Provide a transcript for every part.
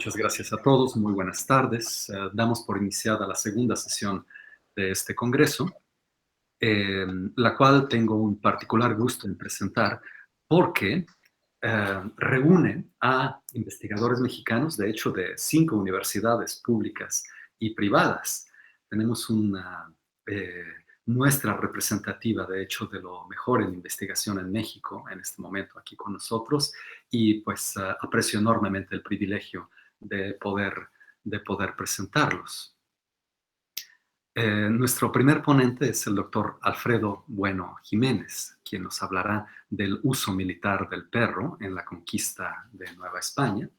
Muchas gracias a todos, muy buenas tardes. Damos por iniciada la segunda sesión de este congreso, la cual tengo un particular gusto en presentar porque reúne a investigadores mexicanos, de hecho de 5 universidades públicas y privadas. Tenemos una muestra representativa, de hecho, de lo mejor en investigación en México en este momento aquí con nosotros, y pues aprecio enormemente el privilegio de poder presentarlos. Nuestro primer ponente es el doctor Alfredo Bueno Jiménez, quien nos hablará del uso militar del perro en la conquista de Nueva España.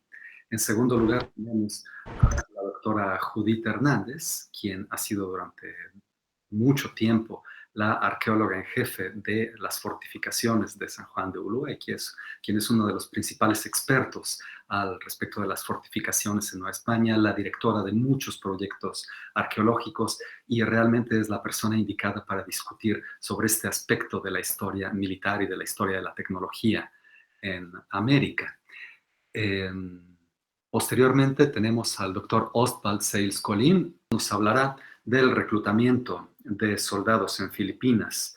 En segundo lugar, tenemos a la doctora Judith Hernández, quien ha sido durante mucho tiempo la arqueóloga en jefe de las fortificaciones de San Juan de Ulúa, y quien es uno de los principales expertos al respecto de las fortificaciones en Nueva España, la directora de muchos proyectos arqueológicos, y realmente es la persona indicada para discutir sobre este aspecto de la historia militar y de la historia de la tecnología en América. Posteriormente tenemos al doctor Ostwald Sales-Colin, nos hablará del reclutamiento de soldados en Filipinas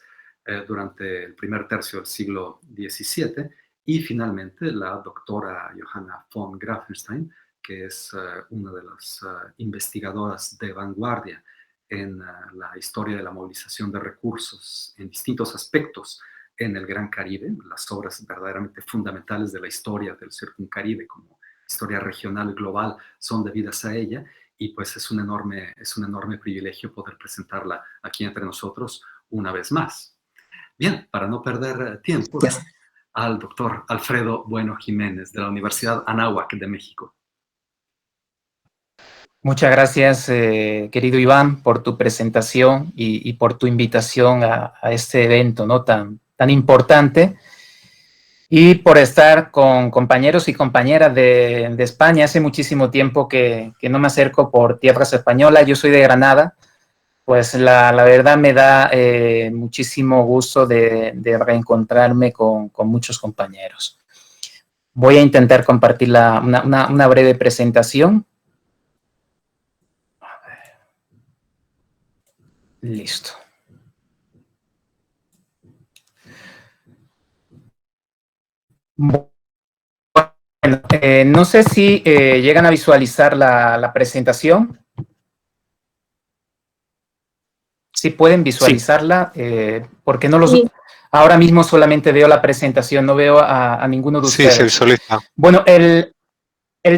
durante el primer tercio del siglo XVII, y finalmente la doctora Johanna von Grafenstein, que es una de las investigadoras de vanguardia en la historia de la movilización de recursos en distintos aspectos en el Gran Caribe, las obras verdaderamente fundamentales de la historia del Circuncaribe como historia regional y global son debidas a ella, y pues es un enorme privilegio poder presentarla aquí entre nosotros una vez más. Bien, para no perder tiempo, al doctor Alfredo Bueno Jiménez de la Universidad Anáhuac de México. Muchas gracias, querido Iván, por tu presentación y por tu invitación a este evento, ¿no? tan importante, y por estar con compañeros y compañeras de España. Hace muchísimo tiempo que no me acerco por tierras españolas. Yo soy de Granada. Pues la verdad me da muchísimo gusto de reencontrarme con muchos compañeros. Voy a intentar compartir una breve presentación. Listo. Bueno, no sé si llegan a visualizar la presentación. Si pueden visualizarla, sí. Porque no los... Sí. Ahora mismo solamente veo la presentación, no veo a ninguno de ustedes. Sí, se visualiza. Bueno, el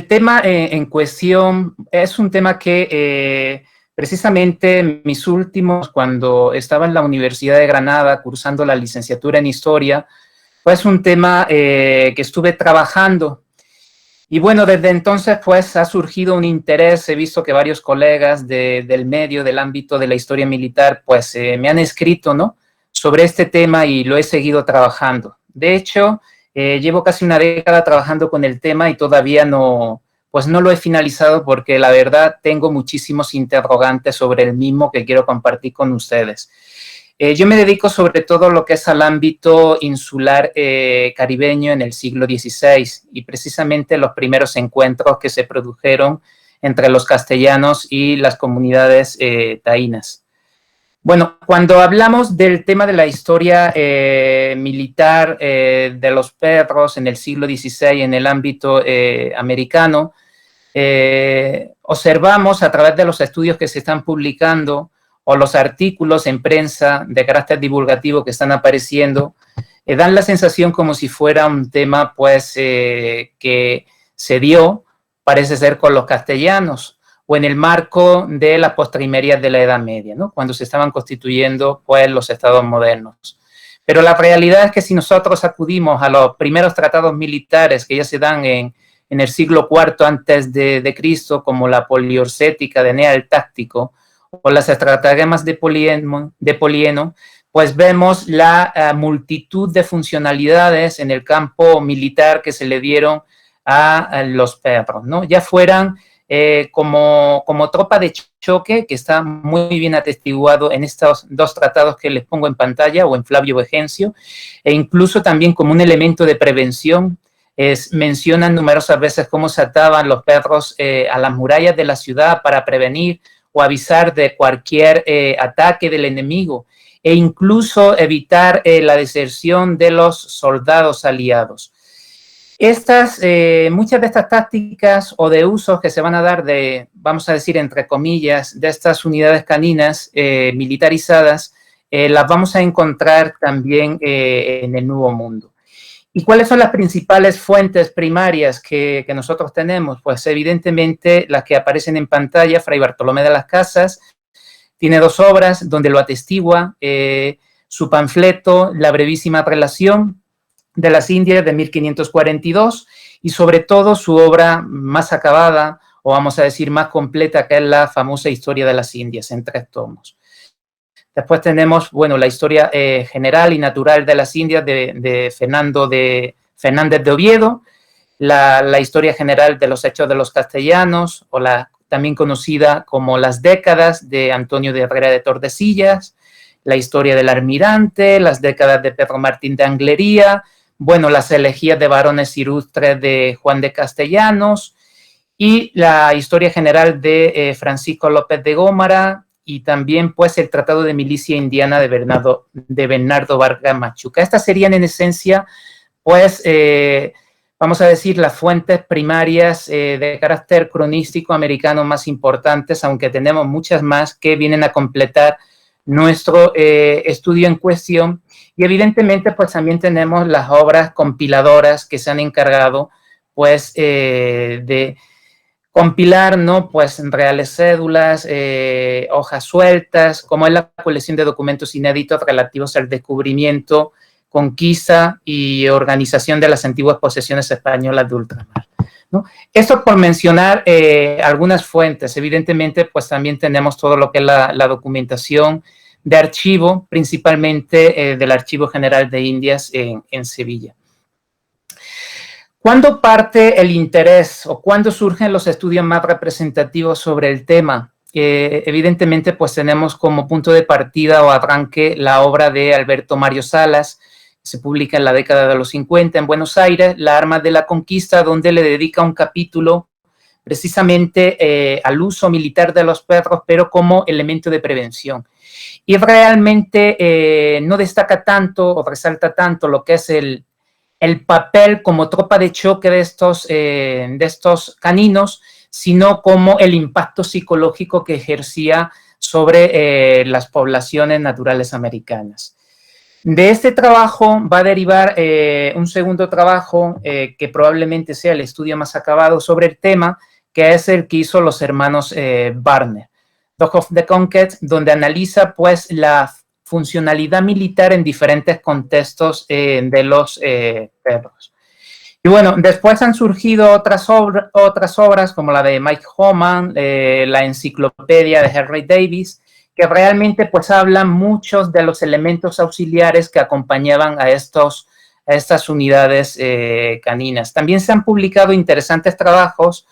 tema en cuestión es un tema que precisamente en mis últimos, cuando estaba en la Universidad de Granada cursando la licenciatura en Historia, pues un tema que estuve trabajando. Y bueno, desde entonces pues ha surgido un interés. He visto que varios colegas del medio, del ámbito de la historia militar, pues me han escrito, ¿no?, sobre este tema, y lo he seguido trabajando. De hecho, llevo casi una década trabajando con el tema y todavía no lo he finalizado, porque la verdad tengo muchísimos interrogantes sobre el mismo que quiero compartir con ustedes. Yo me dedico sobre todo a lo que es al ámbito insular caribeño en el siglo XVI, y precisamente los primeros encuentros que se produjeron entre los castellanos y las comunidades taínas. Bueno, cuando hablamos del tema de la historia militar de los perros en el siglo XVI en el ámbito americano, observamos a través de los estudios que se están publicando o los artículos en prensa de carácter divulgativo que están apareciendo, dan la sensación como si fuera un tema pues que se dio, parece ser, con los castellanos, o en el marco de las postrimerías de la Edad Media, ¿no?, cuando se estaban constituyendo pues los estados modernos. Pero la realidad es que si nosotros acudimos a los primeros tratados militares que ya se dan en el siglo IV antes de Cristo, como la Poliorcética de Enea el Táctico, o las estratagemas de Polieno, pues vemos la multitud de funcionalidades en el campo militar que se le dieron a los perros, ¿no? Ya fueran como tropa de choque, que está muy bien atestiguado en estos dos tratados que les pongo en pantalla, o en Flavio Vegencio, e incluso también como un elemento de prevención mencionan numerosas veces cómo se ataban los perros a las murallas de la ciudad para prevenir o avisar de cualquier ataque del enemigo e incluso evitar la deserción de los soldados aliados. Muchas de estas tácticas o de usos que se van a dar vamos a decir, entre comillas, de estas unidades caninas militarizadas, las vamos a encontrar también en el Nuevo Mundo. ¿Y cuáles son las principales fuentes primarias que nosotros tenemos? Pues evidentemente las que aparecen en pantalla. Fray Bartolomé de las Casas tiene 2 obras donde lo atestigua, su panfleto La brevísima relación de las Indias de 1542 y sobre todo su obra más acabada, o vamos a decir más completa, que es la famosa Historia de las Indias, en 3 tomos. Después tenemos, bueno, la historia general y natural de las Indias de Fernández de Oviedo, la historia general de los hechos de los castellanos, o la también conocida como Las décadas de Antonio de Herrera de Tordesillas, la historia del almirante, las décadas de Pedro Martín de Anglería, bueno, las elegías de varones ilustres de Juan de Castellanos y la historia general de Francisco López de Gómara y también pues el Tratado de Milicia Indiana de Bernardo Vargas Machuca. Estas serían en esencia pues vamos a decir las fuentes primarias de carácter cronístico americano más importantes, aunque tenemos muchas más que vienen a completar nuestro estudio en cuestión. Y evidentemente, pues también tenemos las obras compiladoras que se han encargado, pues, de compilar, ¿no? Pues, reales cédulas, hojas sueltas, como es la colección de documentos inéditos relativos al descubrimiento, conquista y organización de las antiguas posesiones españolas de ultramar, ¿no? Esto por mencionar algunas fuentes. Evidentemente, pues también tenemos todo lo que es la documentación de archivo, principalmente del Archivo General de Indias en Sevilla. ¿Cuándo parte el interés o cuándo surgen los estudios más representativos sobre el tema? Evidentemente, pues tenemos como punto de partida o arranque la obra de Alberto Mario Salas, que se publica en la década de los 50 en Buenos Aires, La arma de la conquista, donde le dedica un capítulo precisamente al uso militar de los perros, pero como elemento de prevención. Y realmente no destaca tanto o resalta tanto lo que es el papel como tropa de choque de estos caninos, sino como el impacto psicológico que ejercía sobre las poblaciones naturales americanas. De este trabajo va a derivar un segundo trabajo que probablemente sea el estudio más acabado sobre el tema, que es el que hizo los hermanos Barner, Dog of the Conquest, donde analiza pues la funcionalidad militar en diferentes contextos de los perros. Y bueno, después han surgido otras obras como la de Mike Homan, la enciclopedia de Henry Davis, que realmente pues hablan muchos de los elementos auxiliares que acompañaban a estas unidades caninas. También se han publicado interesantes trabajos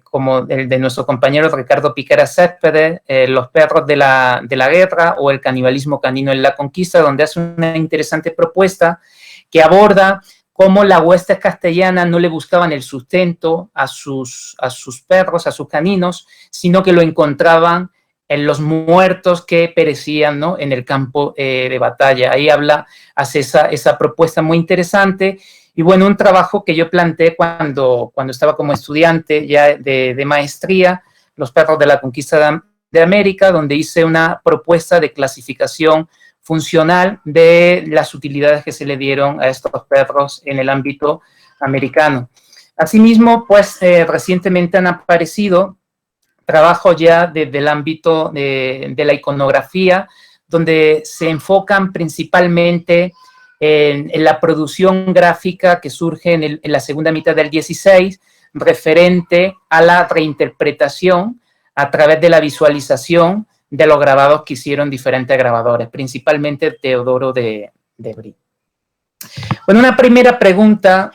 como el de nuestro compañero Ricardo Piquera Céspedes, Los perros de la guerra o el canibalismo canino en la conquista, donde hace una interesante propuesta que aborda cómo las huestes castellanas no le buscaban el sustento a sus perros, a sus caninos, sino que lo encontraban en los muertos que perecían, ¿no?, en el campo de batalla. Ahí hace esa propuesta muy interesante. Y bueno, un trabajo que yo planteé cuando estaba como estudiante ya de maestría, Los perros de la conquista de América, donde hice una propuesta de clasificación funcional de las utilidades que se le dieron a estos perros en el ámbito americano. Asimismo, pues recientemente han aparecido trabajos ya desde el ámbito de la iconografía, donde se enfocan principalmente en la producción gráfica que surge en la segunda mitad del 16, referente a la reinterpretación a través de la visualización de los grabados que hicieron diferentes grabadores, principalmente Teodoro de Brie. Bueno, una primera pregunta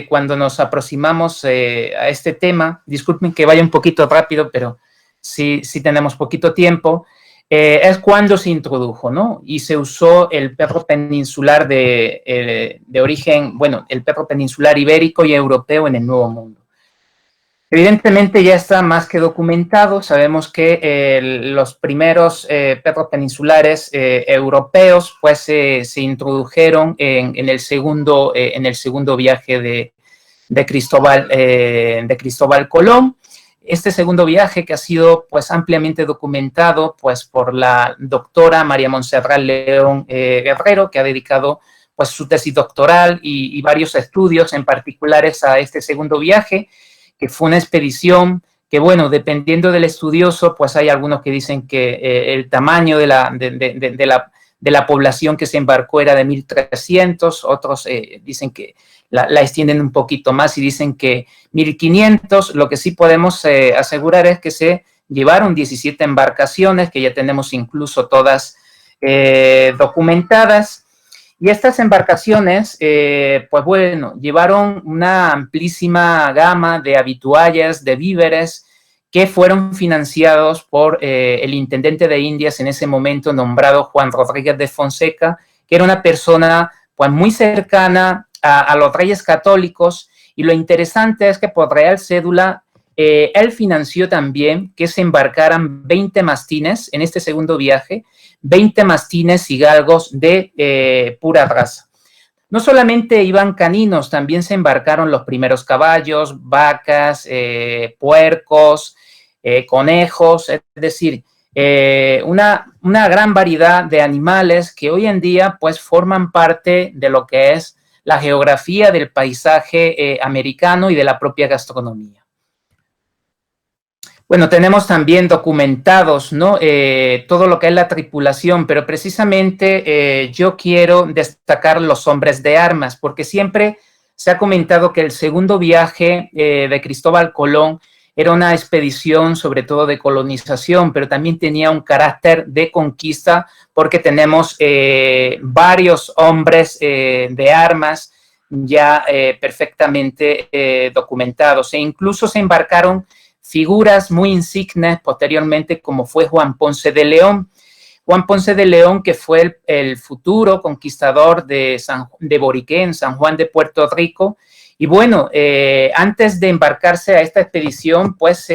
cuando nos aproximamos a este tema, disculpen que vaya un poquito rápido, pero sí tenemos poquito tiempo. es cuando se introdujo, ¿no? Y se usó el perro peninsular de origen, bueno, el perro peninsular ibérico y europeo en el Nuevo Mundo. Evidentemente ya está más que documentado. Sabemos que los primeros perros peninsulares europeos pues se introdujeron en el segundo viaje de Cristóbal Colón. Este segundo viaje, que ha sido pues ampliamente documentado pues por la doctora María Montserrat León Guerrero, que ha dedicado pues su tesis doctoral y varios estudios en particulares a este segundo viaje, que fue una expedición que, bueno, dependiendo del estudioso, pues hay algunos que dicen que el tamaño de la población que se embarcó era de 1.300, otros dicen que la extienden un poquito más y dicen que 1.500. Lo que sí podemos asegurar es que se llevaron 17 embarcaciones, que ya tenemos incluso todas documentadas. Y estas embarcaciones, pues bueno, llevaron una amplísima gama de habituallas, de víveres, que fueron financiados por el intendente de Indias en ese momento, nombrado Juan Rodríguez de Fonseca, que era una persona pues muy cercana a los reyes católicos. Y lo interesante es que por Real Cédula, él financió también que se embarcaran 20 mastines en este segundo viaje, 20 mastines y galgos de pura raza. No solamente iban caninos, también se embarcaron los primeros caballos, vacas, puercos, conejos, es decir, una gran variedad de animales que hoy en día pues forman parte de lo que es la geografía del paisaje americano y de la propia gastronomía. Bueno, tenemos también documentados, ¿no? Todo lo que es la tripulación, pero precisamente yo quiero destacar los hombres de armas, porque siempre se ha comentado que el segundo viaje de Cristóbal Colón era una expedición sobre todo de colonización, pero también tenía un carácter de conquista, porque tenemos varios hombres de armas ya perfectamente documentados, e incluso se embarcaron figuras muy insignes posteriormente, como fue Juan Ponce de León. Juan Ponce de León, que fue el futuro conquistador de Boriqué, en San Juan de Puerto Rico. Y bueno, antes de embarcarse a esta expedición, pues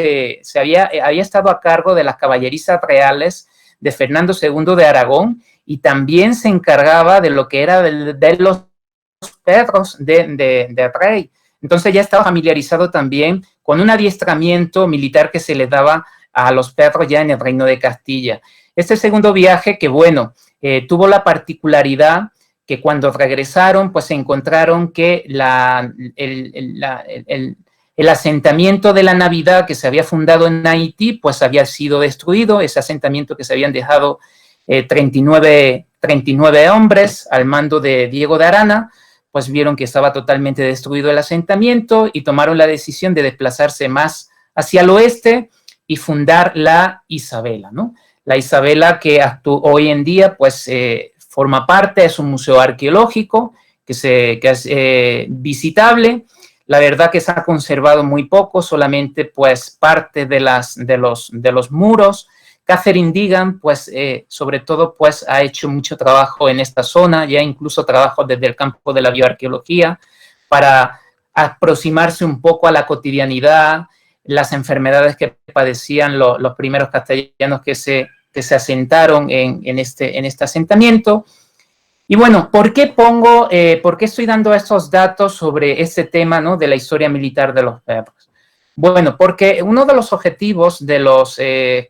había estado a cargo de las caballerizas reales de Fernando II de Aragón, y también se encargaba de lo que era de los perros de rey. Entonces ya estaba familiarizado también con un adiestramiento militar que se le daba a los perros ya en el Reino de Castilla. Este segundo viaje, que bueno, tuvo la particularidad que cuando regresaron, pues se encontraron que el asentamiento de la Navidad que se había fundado en Haití, pues había sido destruido. Ese asentamiento que se habían dejado 39 hombres al mando de Diego de Arana, pues vieron que estaba totalmente destruido el asentamiento y tomaron la decisión de desplazarse más hacia el oeste y fundar la Isabela, ¿no? La Isabela, que hoy en día pues forma parte, es un museo arqueológico que es visitable. La verdad que se ha conservado muy poco, solamente pues parte de los muros. Catherine Deegan, pues, sobre todo, pues, ha hecho mucho trabajo en esta zona, ya incluso trabajo desde el campo de la bioarqueología, para aproximarse un poco a la cotidianidad, las enfermedades que padecían los primeros castellanos que se asentaron en este asentamiento. Y bueno, ¿por qué estoy dando estos datos sobre este tema, ¿no?, de la historia militar de los perros? Bueno, porque uno de los objetivos de los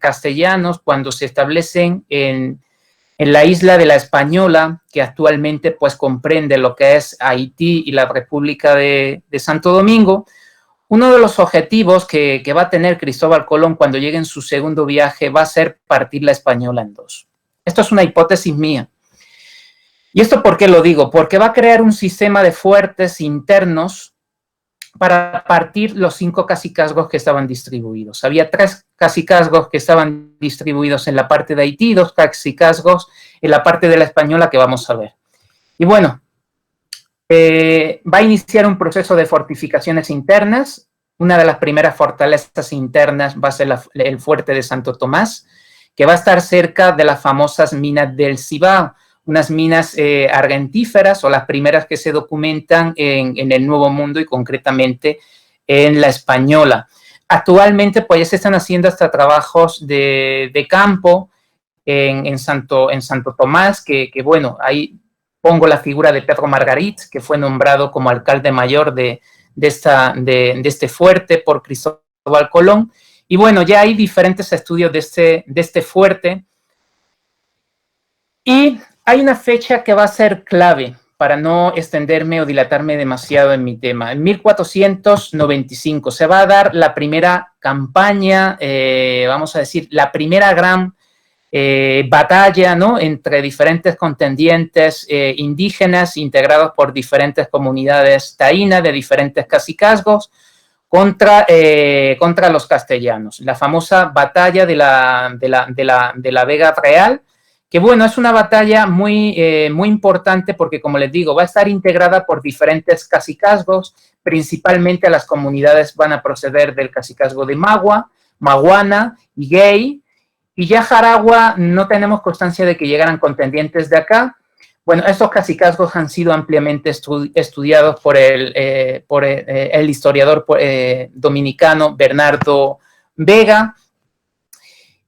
castellanos cuando se establecen en la isla de la Española, que actualmente pues comprende lo que es Haití y la República de Santo Domingo, uno de los objetivos que va a tener Cristóbal Colón cuando llegue en su segundo viaje va a ser partir la Española en dos. Esto es una hipótesis mía. ¿Y esto por qué lo digo? Porque va a crear un sistema de fuertes internos para partir los 5 cacicazgos que estaban distribuidos. Había 3 cacicazgos que estaban distribuidos en la parte de Haití, 2 cacicazgos en la parte de la Española, que vamos a ver. Y bueno, va a iniciar un proceso de fortificaciones internas. Una de las primeras fortalezas internas va a ser el fuerte de Santo Tomás, que va a estar cerca de las famosas minas del Cibao, unas minas argentíferas o las primeras que se documentan en el Nuevo Mundo y concretamente en la Española. Actualmente pues ya se están haciendo hasta trabajos de campo en Santo Tomás, que bueno, ahí pongo la figura de Pedro Margarit, que fue nombrado como alcalde mayor de este fuerte por Cristóbal Colón. Y bueno, ya hay diferentes estudios de este fuerte. Y hay una fecha que va a ser clave para no extenderme o dilatarme demasiado en mi tema. En 1495 se va a dar la primera campaña, vamos a decir, la primera gran batalla, ¿no?, entre diferentes contendientes indígenas integrados por diferentes comunidades taínas de diferentes cacicazgos contra los castellanos. La famosa batalla de la Vega Real, que bueno, es una batalla muy importante porque, como les digo, va a estar integrada por diferentes cacicazgos, principalmente las comunidades van a proceder del cacicazgo de Magua, Maguana, Higuey, y ya Jaragua no tenemos constancia de que llegaran contendientes de acá. Bueno, estos cacicazgos han sido ampliamente estudiados por el historiador dominicano Bernardo Vega.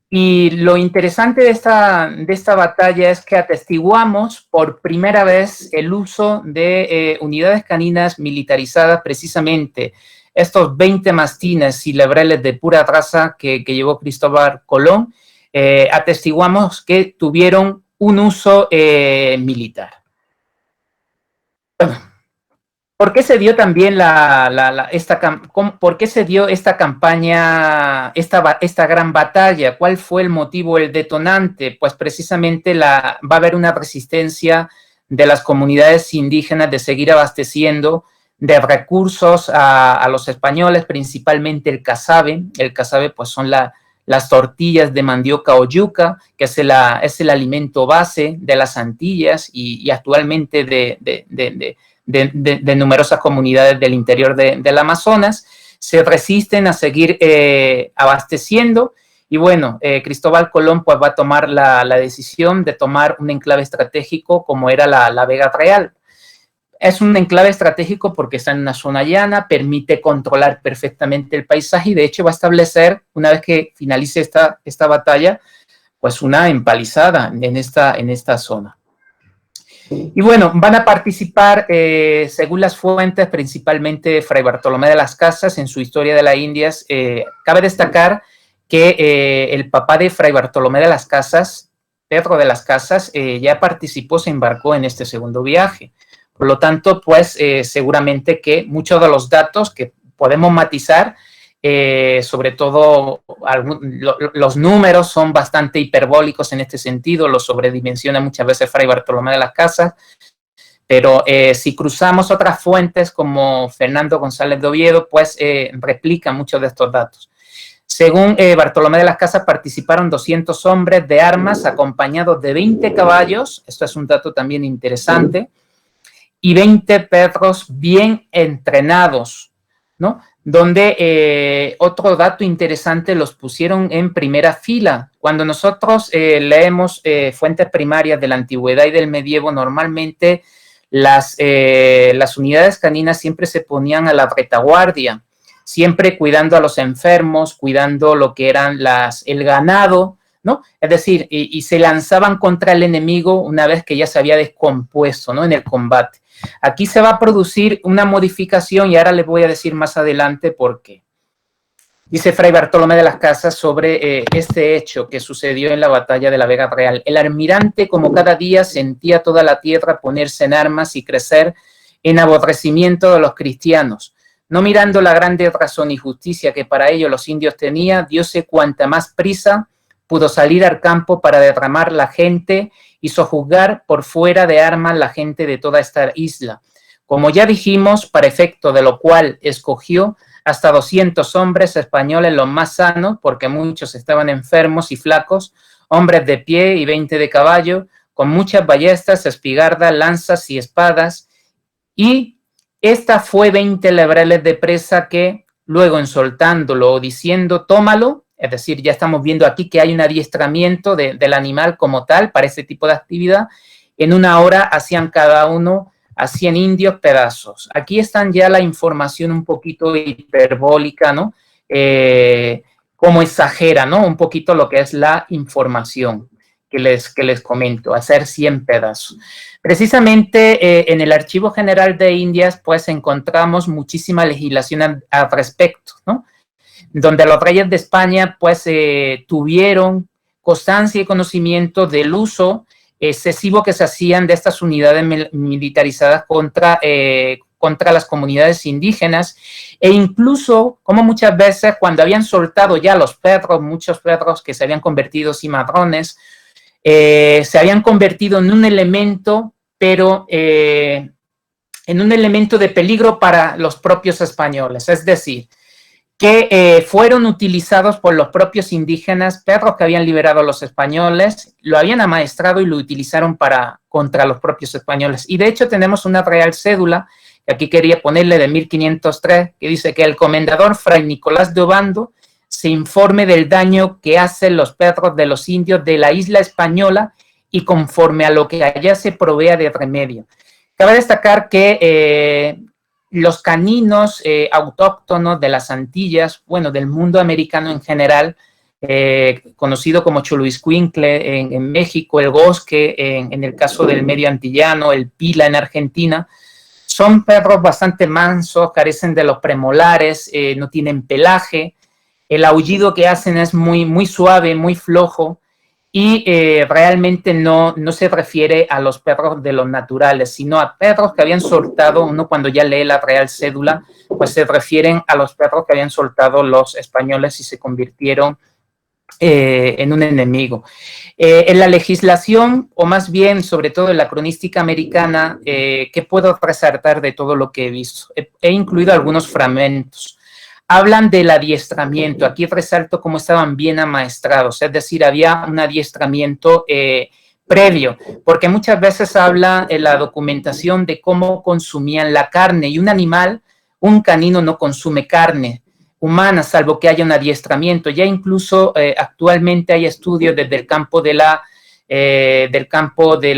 Y lo interesante de esta batalla es que atestiguamos por primera vez el uso de unidades caninas militarizadas, precisamente estos 20 mastines y lebreles de pura raza que llevó Cristóbal Colón. Atestiguamos que tuvieron un uso militar. Bueno, ¿por qué se dio también por qué se dio esta campaña, esta gran batalla? ¿Cuál fue el motivo, el detonante? Pues precisamente va a haber una resistencia de las comunidades indígenas de seguir abasteciendo de recursos a los españoles, principalmente el casabe. El casabe pues son las tortillas de mandioca o yuca, que es el alimento base de las Antillas y actualmente de numerosas comunidades del interior del Amazonas. Se resisten a seguir abasteciendo y bueno, Cristóbal Colón pues va a tomar la decisión de tomar un enclave estratégico como era la Vega Real. Es un enclave estratégico porque está en una zona llana, permite controlar perfectamente el paisaje y de hecho va a establecer, una vez que finalice esta batalla, pues una empalizada en esta zona. Y bueno, van a participar, según las fuentes, principalmente Fray Bartolomé de las Casas en su Historia de las Indias. Cabe destacar que el papá de Fray Bartolomé de las Casas, Pedro de las Casas, ya participó, se embarcó en este segundo viaje. Por lo tanto, pues seguramente que muchos de los datos que podemos matizar, sobre todo los números son bastante hiperbólicos en este sentido, lo sobredimensiona muchas veces Fray Bartolomé de las Casas, pero si cruzamos otras fuentes como Fernando González de Oviedo, pues replican muchos de estos datos. Según Bartolomé de las Casas, participaron 200 hombres de armas acompañados de 20 caballos, esto es un dato también interesante, y 20 perros bien entrenados, ¿no? Donde otro dato interesante, los pusieron en primera fila. Cuando nosotros leemos fuentes primarias de la antigüedad y del medievo, normalmente las unidades caninas siempre se ponían a la retaguardia, siempre cuidando a los enfermos, cuidando lo que eran el ganado, ¿no? Es decir, y se lanzaban contra el enemigo una vez que ya se había descompuesto, ¿no?, en el combate. Aquí se va a producir una modificación y ahora les voy a decir más adelante por qué. Dice Fray Bartolomé de las Casas sobre este hecho que sucedió en la batalla de la Vega Real. El almirante, como cada día, sentía toda la tierra ponerse en armas y crecer en aborrecimiento de los cristianos. No mirando la grande razón y justicia que para ello los indios tenían, diose cuanta más prisa pudo salir al campo para derramar la gente y sojuzgar por fuera de armas la gente de toda esta isla. Como ya dijimos, para efecto de lo cual escogió hasta 200 hombres españoles, los más sanos, porque muchos estaban enfermos y flacos, hombres de pie y 20 de caballo, con muchas ballestas, espigardas, lanzas y espadas, y esta fue 20 lebreles de presa que, luego en soltándolo o diciendo tómalo, Es decir, ya estamos viendo aquí que hay un adiestramiento del animal como tal para este tipo de actividad. En una hora hacían cada uno a 100 indios pedazos. Aquí están ya la información un poquito hiperbólica, ¿no? Como exagera, ¿no? Un poquito lo que es la información que les comento, hacer 100 pedazos. Precisamente en el Archivo General de Indias, pues encontramos muchísima legislación al respecto, ¿no? Donde los reyes de España, pues, tuvieron constancia y conocimiento del uso excesivo que se hacían de estas unidades militarizadas contra las comunidades indígenas, e incluso como muchas veces cuando habían soltado ya los perros, muchos perros que se habían convertido en cimarrones, se habían convertido en un elemento, pero en un elemento de peligro para los propios españoles, es decir, que fueron utilizados por los propios indígenas, perros que habían liberado a los españoles, lo habían amaestrado y lo utilizaron contra los propios españoles. Y de hecho tenemos una real cédula, que aquí quería ponerle de 1503, que dice que el comendador Fray Nicolás de Obando se informe del daño que hacen los perros de los indios de la isla española y conforme a lo que allá se provea de remedio. Cabe destacar que los caninos autóctonos de las Antillas, bueno, del mundo americano en general, conocido como choluiscuincle en México, el bosque en el caso del medio antillano, el pila en Argentina, son perros bastante mansos, carecen de los premolares, no tienen pelaje, el aullido que hacen es muy, muy suave, muy flojo, y realmente no se refiere a los perros de los naturales, sino a perros que habían soltado, uno cuando ya lee la real cédula, pues se refieren a los perros que habían soltado los españoles y se convirtieron en un enemigo. En la legislación, o más bien, sobre todo en la cronística americana, ¿qué puedo resaltar de todo lo que he visto? He incluido algunos fragmentos. Hablan del adiestramiento. Aquí resalto cómo estaban bien amaestrados, es decir, había un adiestramiento previo, porque muchas veces habla en la documentación de cómo consumían la carne, y un animal, un canino no consume carne humana, salvo que haya un adiestramiento. Ya incluso actualmente hay estudios desde el campo de la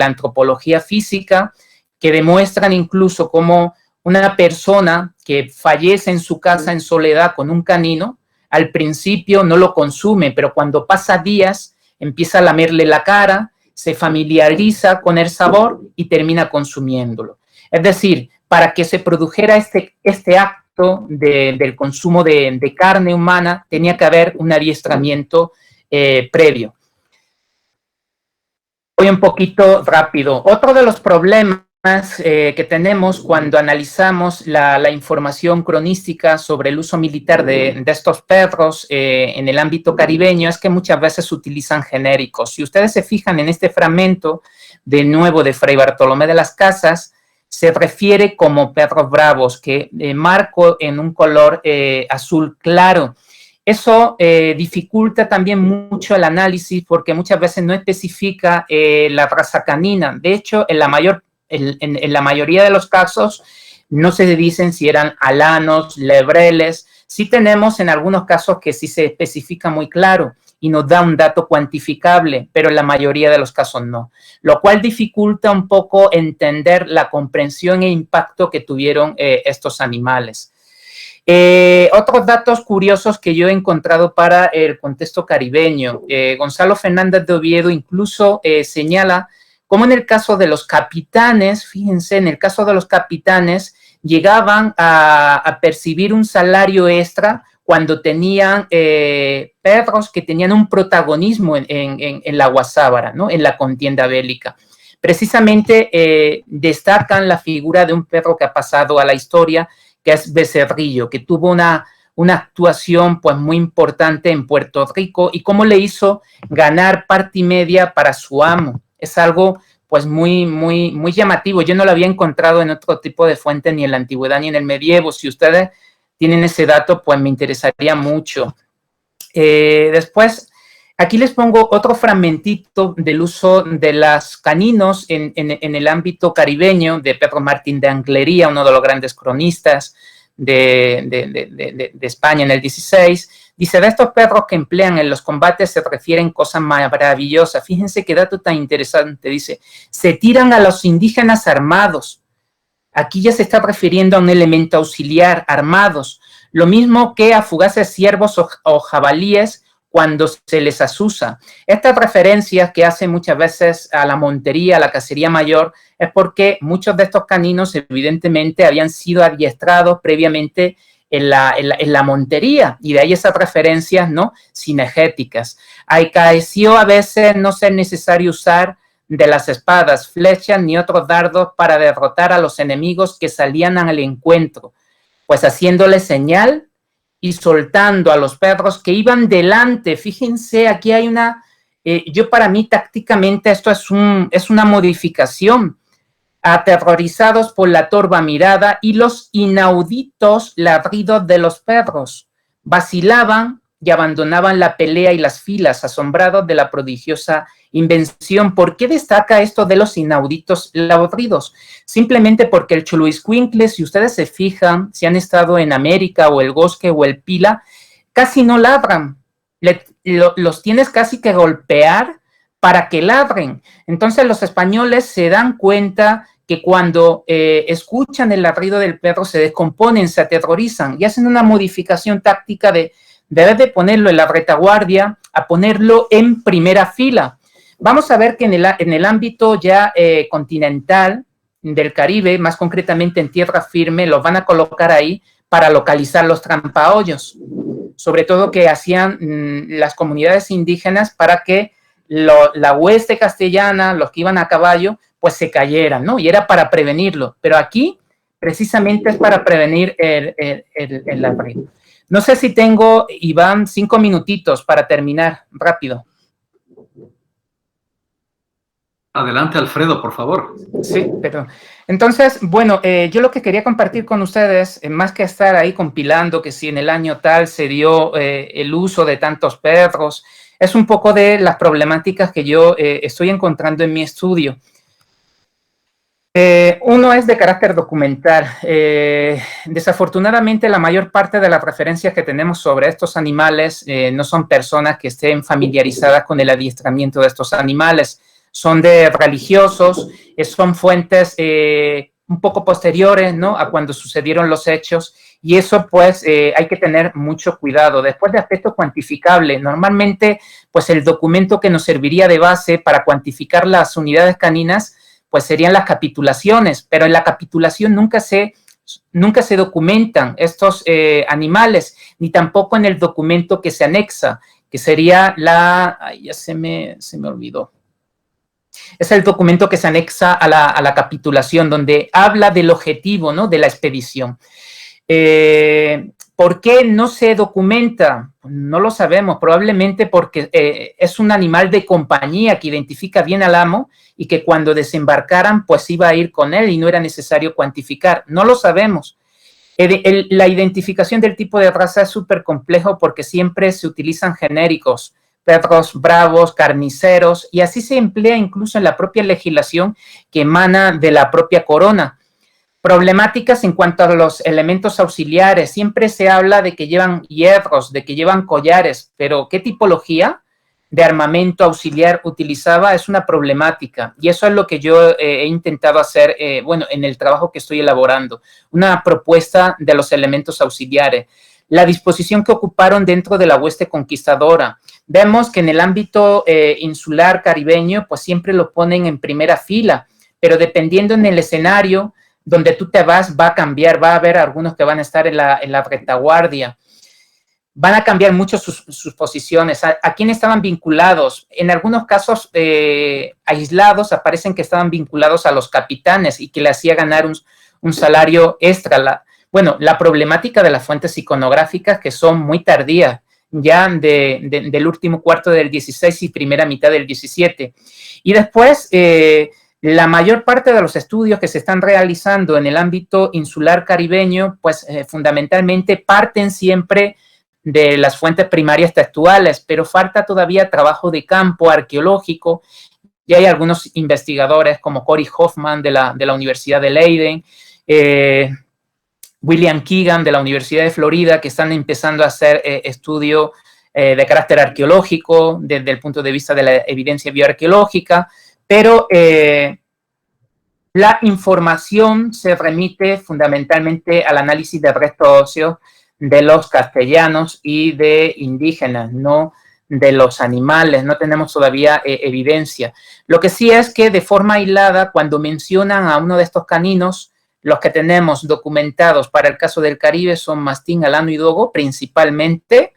antropología física que demuestran incluso cómo una persona que fallece en su casa en soledad con un canino, al principio no lo consume, pero cuando pasa días empieza a lamerle la cara, se familiariza con el sabor y termina consumiéndolo. Es decir, para que se produjera este acto del consumo de carne humana, tenía que haber un adiestramiento previo. Voy un poquito rápido. Otro de los problemas que tenemos cuando analizamos la información cronística sobre el uso militar de estos perros en el ámbito caribeño es que muchas veces se utilizan genéricos. Si ustedes se fijan en este fragmento, de nuevo de Fray Bartolomé de las Casas, se refiere como perros bravos, que marco en un color azul claro. Eso dificulta también mucho el análisis porque muchas veces no especifica la raza canina. De hecho, en la mayoría de los casos no se dicen si eran alanos, lebreles. Sí tenemos en algunos casos que sí se especifica muy claro y nos da un dato cuantificable, pero en la mayoría de los casos no, lo cual dificulta un poco entender la comprensión e impacto que tuvieron estos animales. Otros datos curiosos que yo he encontrado para el contexto caribeño. Gonzalo Fernández de Oviedo incluso señala cómo en el caso de los capitanes, fíjense, en el caso de los capitanes llegaban a percibir un salario extra cuando tenían perros que tenían un protagonismo en la Guasábara, ¿no? En la contienda bélica. Precisamente destacan la figura de un perro que ha pasado a la historia, que es Becerrillo, que tuvo una actuación pues muy importante en Puerto Rico y cómo le hizo ganar parte y media para su amo. Es algo pues muy, muy, muy llamativo. Yo no lo había encontrado en otro tipo de fuente, ni en la antigüedad ni en el medievo. Si ustedes tienen ese dato, pues me interesaría mucho. Después, aquí les pongo otro fragmentito del uso de los caninos en el ámbito caribeño de Pedro Martín de Anglería, uno de los grandes cronistas de España en el 16, dice, de estos perros que emplean en los combates se refieren cosas maravillosas. Fíjense qué dato tan interesante, dice, se tiran a los indígenas armados. Aquí ya se está refiriendo a un elemento auxiliar, armados, lo mismo que a fugaces ciervos o jabalíes cuando se les asusa. Estas referencias que hace muchas veces a la montería, a la cacería mayor, es porque muchos de estos caninos evidentemente habían sido adiestrados previamente en la montería, y de ahí esas referencias, ¿no?, cinegéticas. Acaeció a veces no ser necesario usar de las espadas, flechas ni otros dardos para derrotar a los enemigos que salían al encuentro, pues haciéndole señal y soltando a los perros que iban delante. Fíjense, aquí hay una, yo para mí tácticamente esto es una modificación, aterrorizados por la torva mirada y los inauditos ladridos de los perros, vacilaban y abandonaban la pelea y las filas, asombrados de la prodigiosa invención. ¿Por qué destaca esto de los inauditos ladridos? Simplemente porque el Xoloitzcuintle, si ustedes se fijan, si han estado en América o el Bosque o el Pila, casi no ladran. Los tienes casi que golpear para que ladren. Entonces los españoles se dan cuenta que cuando escuchan el ladrido del perro se descomponen, se aterrorizan y hacen una modificación táctica de vez de ponerlo en la retaguardia a ponerlo en primera fila. Vamos a ver que en el ámbito ya continental del Caribe, más concretamente en tierra firme, los van a colocar ahí para localizar los trampaollos, sobre todo que hacían las comunidades indígenas para que la hueste castellana, los que iban a caballo, pues se cayeran, ¿no? Y era para prevenirlo, pero aquí precisamente es para prevenir el ladrido. No sé si tengo, Iván, 5 minutitos para terminar, rápido. Adelante, Alfredo, por favor. Sí, perdón. Entonces, bueno, yo lo que quería compartir con ustedes, más que estar ahí compilando que si en el año tal se dio el uso de tantos perros, es un poco de las problemáticas que yo estoy encontrando en mi estudio. Uno es de carácter documental. Desafortunadamente, la mayor parte de las referencias que tenemos sobre estos animales no son personas que estén familiarizadas con el adiestramiento de estos animales. Son de religiosos, son fuentes un poco posteriores, ¿no?, a cuando sucedieron los hechos, y eso pues hay que tener mucho cuidado. Después de aspecto cuantificable, normalmente pues el documento que nos serviría de base para cuantificar las unidades caninas pues serían las capitulaciones, pero en la capitulación nunca se documentan estos animales, ni tampoco en el documento que se anexa, que sería ya se me olvidó. Es el documento que se anexa a la capitulación, donde habla del objetivo, ¿no?, de la expedición. ¿Por qué no se documenta? No lo sabemos, probablemente porque es un animal de compañía que identifica bien al amo y que cuando desembarcaran, pues iba a ir con él y no era necesario cuantificar. No lo sabemos. La identificación del tipo de raza es súper complejo porque siempre se utilizan genéricos, perros bravos, carniceros, y así se emplea incluso en la propia legislación que emana de la propia corona. Problemáticas en cuanto a los elementos auxiliares. Siempre se habla de que llevan hierros, de que llevan collares, pero ¿qué tipología de armamento auxiliar utilizaba? Es una problemática, y eso es lo que yo he intentado hacer, en el trabajo que estoy elaborando, una propuesta de los elementos auxiliares. La disposición que ocuparon dentro de la hueste conquistadora. Vemos que en el ámbito insular caribeño, pues siempre lo ponen en primera fila, pero dependiendo en el escenario donde tú te vas, va a cambiar, va a haber algunos que van a estar en la retaguardia. Van a cambiar mucho sus posiciones. ¿A quién estaban vinculados? En algunos casos aislados aparecen que estaban vinculados a los capitanes y que le hacía ganar un salario extra. La problemática de las fuentes iconográficas que son muy tardías, ya del último cuarto del 16 y primera mitad del 17. Y después, la mayor parte de los estudios que se están realizando en el ámbito insular caribeño, pues fundamentalmente parten siempre de las fuentes primarias textuales, pero falta todavía trabajo de campo arqueológico. Y hay algunos investigadores como Cory Hoffman de la Universidad de Leiden, William Keegan de la Universidad de Florida, que están empezando a hacer estudio de carácter arqueológico desde el punto de vista de la evidencia bioarqueológica, pero la información se remite fundamentalmente al análisis de restos óseos de los castellanos y de indígenas, no de los animales. No tenemos todavía evidencia. Lo que sí es que de forma aislada, cuando mencionan a uno de estos caninos, los que tenemos documentados para el caso del Caribe son mastín, alano y dogo principalmente,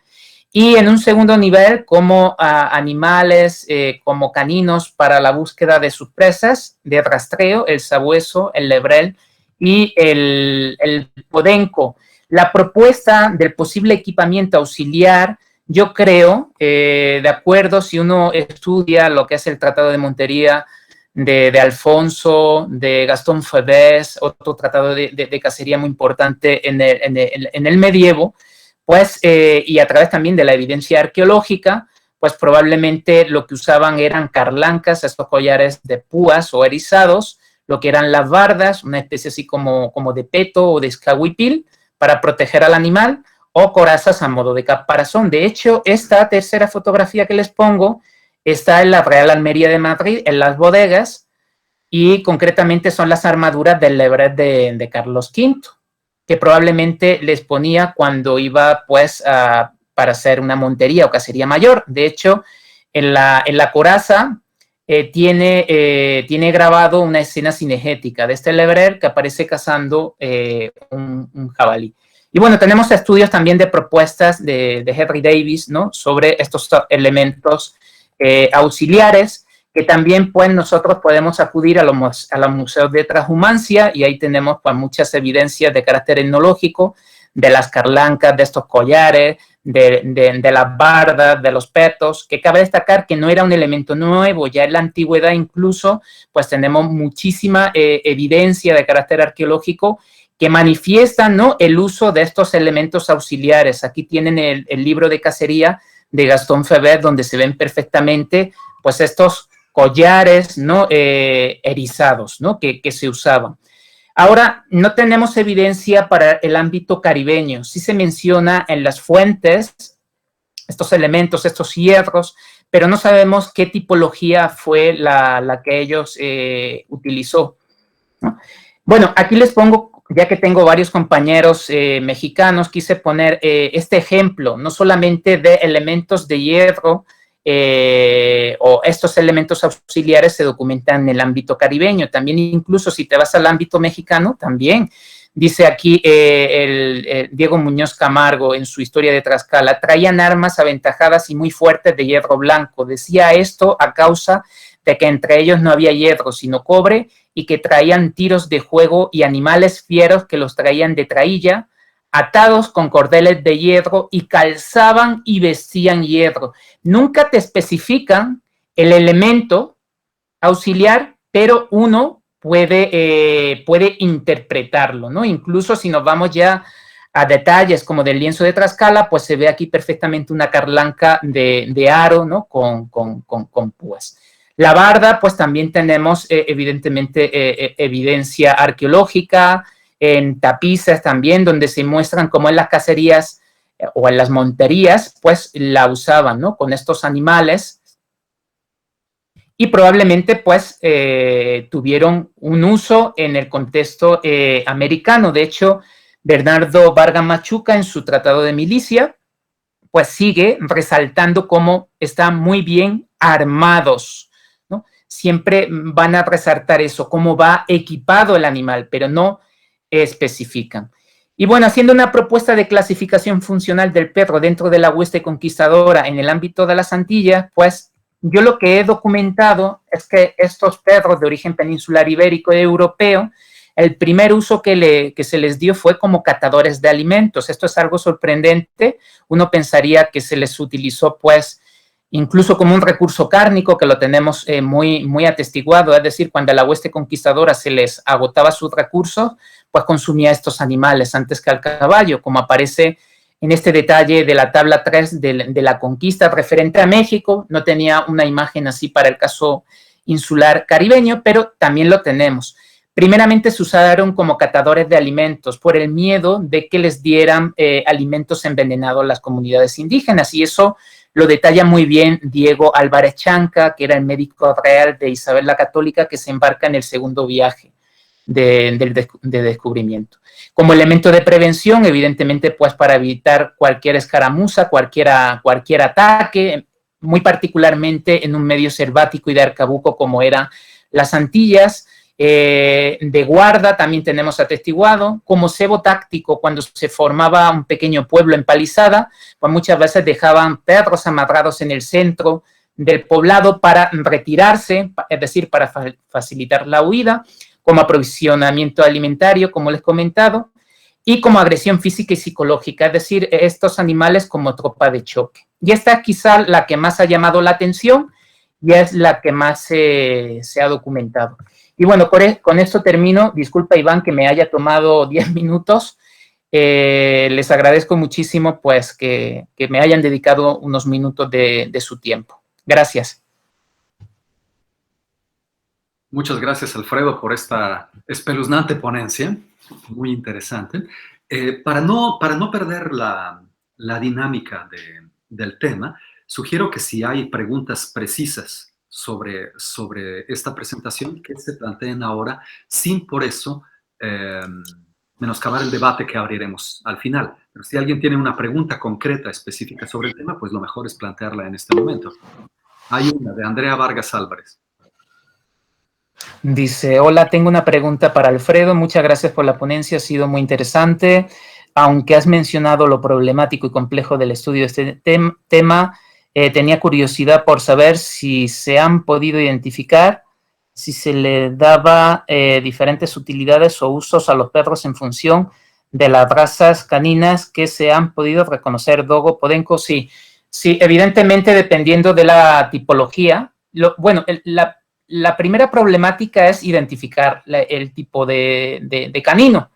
y en un segundo nivel como animales, como caninos para la búsqueda de sus presas de rastreo, el sabueso, el lebrel y el podenco. La propuesta del posible equipamiento auxiliar, yo creo, de acuerdo, si uno estudia lo que es el Tratado de Montería de Alfonso, de Gastón Phébès, otro tratado de cacería muy importante en el medievo, pues, y a través también de la evidencia arqueológica, pues probablemente lo que usaban eran carlancas, estos collares de púas o erizados, lo que eran las bardas, una especie así como de peto o de escahuipil para proteger al animal, o corazas a modo de caparazón. De hecho, esta tercera fotografía que les pongo está en la Real Almería de Madrid, en las bodegas, y concretamente son las armaduras del lebret de Carlos V, que probablemente les ponía cuando iba, pues, para hacer una montería o cacería mayor. De hecho, en la coraza tiene grabado una escena cinegética de este lebret que aparece cazando un jabalí. Y bueno, tenemos estudios también de propuestas de Henry Davis, ¿no?, sobre estos elementos auxiliares, que también pues nosotros podemos acudir a los museos de transhumancia y ahí tenemos pues muchas evidencias de carácter etnológico, de las carlancas, de estos collares, de las bardas, de los petos, que cabe destacar que no era un elemento nuevo, ya en la antigüedad incluso pues tenemos muchísima evidencia de carácter arqueológico que manifiestan, ¿no?, el uso de estos elementos auxiliares. Aquí tienen el libro de cacería de Gastón Phébès, donde se ven perfectamente pues estos collares, ¿no?, erizados, ¿no?, que se usaban. Ahora, no tenemos evidencia para el ámbito caribeño. Sí se menciona en las fuentes estos elementos, estos hierros, pero no sabemos qué tipología fue la que ellos utilizó, ¿no? Bueno, aquí les pongo, ya que tengo varios compañeros mexicanos, quise poner este ejemplo, no solamente de elementos de hierro, o estos elementos auxiliares se documentan en el ámbito caribeño, también incluso si te vas al ámbito mexicano, también dice aquí Diego Muñoz Camargo en su Historia de Tlaxcala, traían armas aventajadas y muy fuertes de hierro blanco, decía esto a causa de que entre ellos no había hierro sino cobre y que traían tiros de juego y animales fieros que los traían de traílla, atados con cordeles de hierro y calzaban y vestían hierro. Nunca te especifican el elemento auxiliar, pero uno puede interpretarlo, ¿no? Incluso si nos vamos ya a detalles como del lienzo de Tlaxcala, pues se ve aquí perfectamente una carlanca de aro, ¿no?, con púas. La barda, pues también tenemos evidentemente evidencia arqueológica, en tapices también, donde se muestran cómo en las cacerías o en las monterías, pues la usaban, ¿no?, con estos animales, y probablemente pues tuvieron un uso en el contexto americano. De hecho, Bernardo Vargas Machuca en su Tratado de Milicia, pues sigue resaltando cómo están muy bien armados, ¿no? Siempre van a resaltar eso, cómo va equipado el animal, pero no especifican. Y bueno, haciendo una propuesta de clasificación funcional del perro dentro de la hueste conquistadora en el ámbito de las Antillas, pues yo lo que he documentado es que estos perros de origen peninsular ibérico y europeo, el primer uso que se les dio fue como catadores de alimentos. Esto es algo sorprendente. Uno pensaría que se les utilizó, pues, incluso como un recurso cárnico, que lo tenemos muy atestiguado, es decir, cuando a la hueste conquistadora se les agotaba sus recursos, pues consumía estos animales antes que al caballo, como aparece en este detalle de la tabla 3 de la conquista referente a México. No tenía una imagen así para el caso insular caribeño, pero también lo tenemos. primeramente se usaron como catadores de alimentos por el miedo de que les dieran alimentos envenenados a las comunidades indígenas, y eso lo detalla muy bien Diego Álvarez Chanca, que era el médico real de Isabel la Católica, que se embarca en el segundo viaje de descubrimiento. Como elemento de prevención, evidentemente, pues para evitar cualquier escaramuza, cualquier ataque, muy particularmente en un medio selvático y de arcabuco como eran las Antillas. De guarda también tenemos atestiguado, como cebo táctico cuando se formaba un pequeño pueblo empalizada, pues muchas veces dejaban perros amarrados en el centro del poblado para retirarse, es decir, para facilitar la huida, como aprovisionamiento alimentario, como les he comentado, y como agresión física y psicológica, es decir, estos animales como tropa de choque. Y esta es quizá la que más ha llamado la atención y es la que más se ha documentado. Y bueno, con esto termino. Disculpa, Iván, que me haya tomado 10 minutos. Les agradezco muchísimo pues que me hayan dedicado unos minutos de su tiempo. Gracias. Muchas gracias, Alfredo, por esta espeluznante ponencia, muy interesante. Para no perder la dinámica del tema, sugiero que si hay preguntas precisas sobre esta presentación, que se planteen ahora, sin por eso menoscabar el debate que abriremos al final. Pero si alguien tiene una pregunta concreta, específica sobre el tema, pues lo mejor es plantearla en este momento. Hay una de Andrea Vargas Álvarez. Dice, hola, tengo una pregunta para Alfredo. Muchas gracias por la ponencia, ha sido muy interesante. Aunque has mencionado lo problemático y complejo del estudio de este tema, tenía curiosidad por saber si se han podido identificar, si se le daba diferentes utilidades o usos a los perros en función de las razas caninas que se han podido reconocer. Dogo, Podenco, sí, evidentemente dependiendo de la tipología. La primera problemática es identificar el tipo de canino.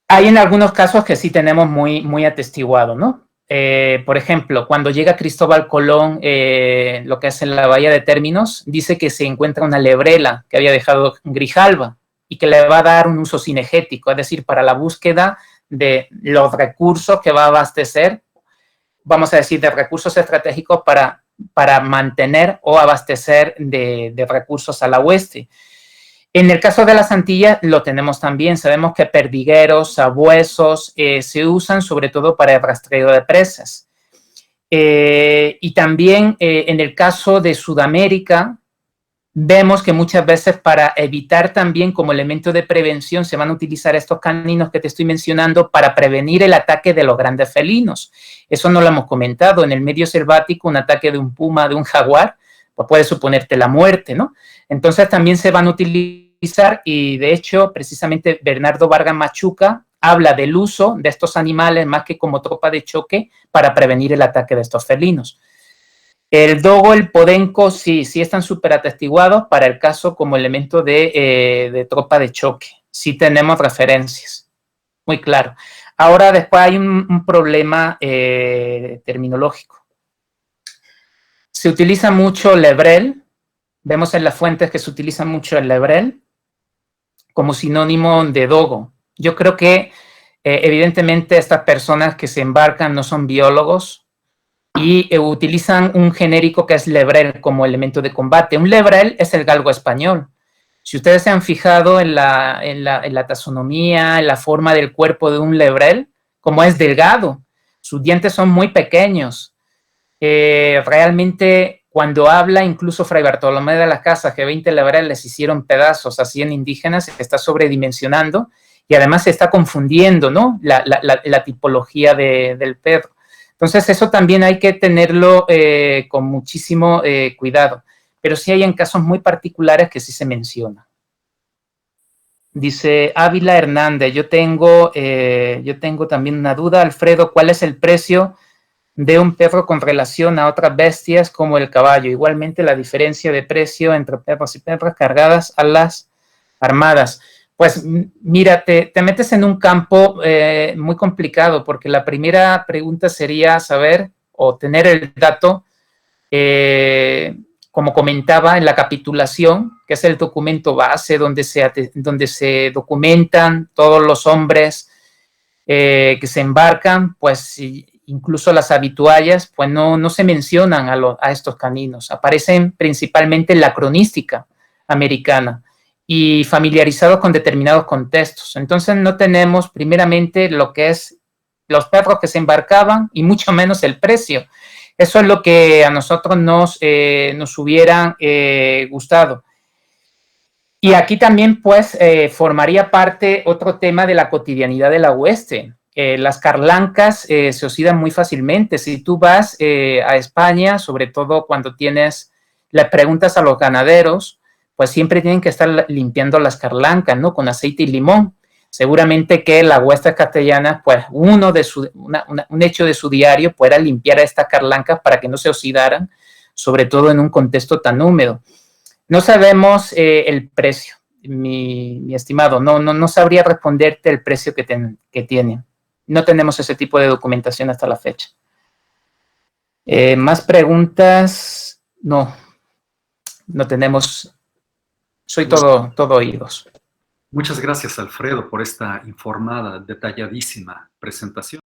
Hay en algunos casos que sí tenemos muy atestiguado, ¿no? Por ejemplo, cuando llega Cristóbal Colón, lo que es en la Bahía de Términos, dice que se encuentra una lebrela que había dejado Grijalva y que le va a dar un uso cinegético, es decir, para la búsqueda de los recursos que va a abastecer, vamos a decir, de recursos estratégicos para mantener o abastecer de recursos a la oeste. En el caso de las Antillas lo tenemos también. Sabemos que perdigueros, sabuesos se usan sobre todo para el rastreo de presas. Y también en el caso de Sudamérica, vemos que muchas veces para evitar también como elemento de prevención se van a utilizar estos caninos que te estoy mencionando para prevenir el ataque de los grandes felinos. Eso no lo hemos comentado. En el medio selvático, un ataque de un puma, de un jaguar, pues puede suponerte la muerte, ¿no? Entonces también se van a utilizar y de hecho precisamente Bernardo Vargas Machuca habla del uso de estos animales más que como tropa de choque para prevenir el ataque de estos felinos. El dogo, el podenco, sí están súper atestiguados para el caso como elemento de tropa de choque. Sí tenemos referencias, muy claro. Ahora después hay un problema terminológico. Se utiliza mucho lebrel, vemos en las fuentes que se utiliza mucho el lebrel como sinónimo de dogo. Yo creo que evidentemente estas personas que se embarcan no son biólogos, y utilizan un genérico que es lebrel como elemento de combate. Un lebrel es el galgo español. Si ustedes se han fijado en la taxonomía, en la forma del cuerpo de un lebrel, como es delgado, sus dientes son muy pequeños. Realmente, cuando habla incluso Fray Bartolomé de las Casas, que 20 lebreles hicieron pedazos así en indígenas, se está sobredimensionando y además se está confundiendo, ¿no? La tipología del perro. Entonces, eso también hay que tenerlo con muchísimo cuidado. Pero sí hay en casos muy particulares que sí se menciona. Dice Ávila Hernández, yo tengo también una duda, Alfredo, ¿cuál es el precio de un perro con relación a otras bestias como el caballo? Igualmente la diferencia de precio entre perros y perras cargadas a las armadas. Pues mira, te metes en un campo muy complicado porque la primera pregunta sería saber o tener el dato como comentaba, en la capitulación, que es el documento base donde se documentan todos los hombres que se embarcan, pues incluso las habituallas, pues no se mencionan a estos caninos. Aparecen principalmente en la cronística americana y familiarizados con determinados contextos. Entonces no tenemos primeramente lo que es los perros que se embarcaban y mucho menos el precio. Eso es lo que a nosotros nos hubiera gustado. Y aquí también, pues, formaría parte otro tema de la cotidianidad de la hueste. Las carlancas se oxidan muy fácilmente. Si tú vas a España, sobre todo cuando le preguntas a los ganaderos, pues siempre tienen que estar limpiando las carlancas, ¿no? Con aceite y limón. Seguramente que la hueste castellana, pues un hecho de su diario pues, era limpiar a estas carlancas para que no se oxidaran, sobre todo en un contexto tan húmedo. No sabemos el precio, mi estimado, no sabría responderte el precio que tiene. No tenemos ese tipo de documentación hasta la fecha. ¿Más preguntas? No tenemos. Soy todo oídos. Muchas gracias, Alfredo, por esta informada, detalladísima presentación.